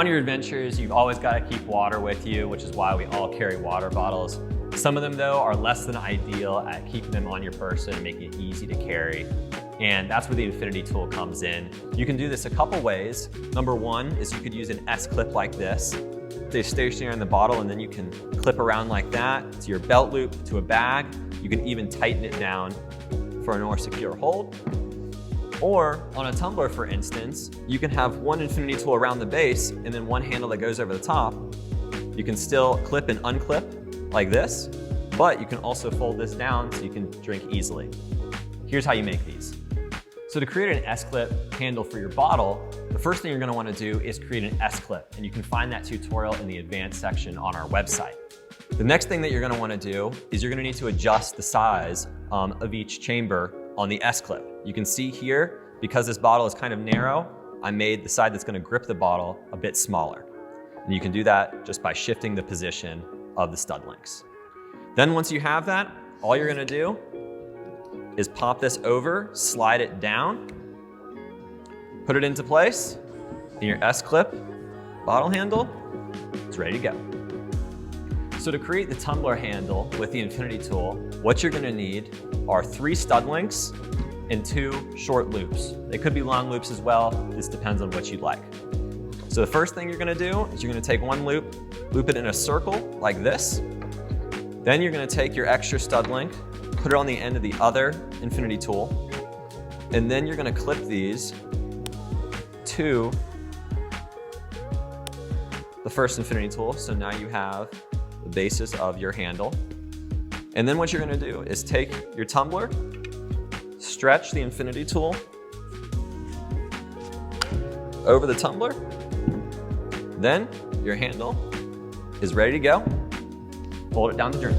On your adventures, you've always got to keep water with you, which is why we all carry water bottles. Some of them, though, are less than ideal at keeping them on your person and making it easy to carry. And that's where the infinity tool comes in. You can do this a couple ways. Number one is you could use an S-clip like this. Stay stationary in the bottle, and then you can clip around like that to your belt loop, to a bag. You can even tighten it down for a more secure hold. Or on a tumbler, for instance, you can have one infinity tool around the base and then one handle that goes over the top. You can still clip and unclip like this, but you can also fold this down so you can drink easily. Here's how you make these. So to create an S-clip handle for your bottle, the first thing you're gonna wanna do is create an S-clip, and you can find that tutorial in the advanced section on our website. The next thing that you're gonna wanna do is you're gonna need to adjust the size of each chamber on the S-clip. You can see here, because this bottle is kind of narrow, I made the side that's gonna grip the bottle a bit smaller. And you can do that just by shifting the position of the stud links. Then once you have that, all you're gonna do is pop this over, slide it down, put it into place, and your S-clip bottle handle is ready to go. So to create the tumbler handle with the infinity tool, what you're gonna need are 3 stud links and 2 short loops. They could be long loops as well. This depends on what you'd like. So the first thing you're gonna do is you're gonna take one loop, loop it in a circle like this. Then you're gonna take your extra stud link, put it on the end of the other infinity tool, and then you're gonna clip these to the first infinity tool. So now you have the basis of your handle. And then what you're gonna do is take your tumbler, stretch the infinity tool over the tumbler, then your handle is ready to go. Hold it down to drink.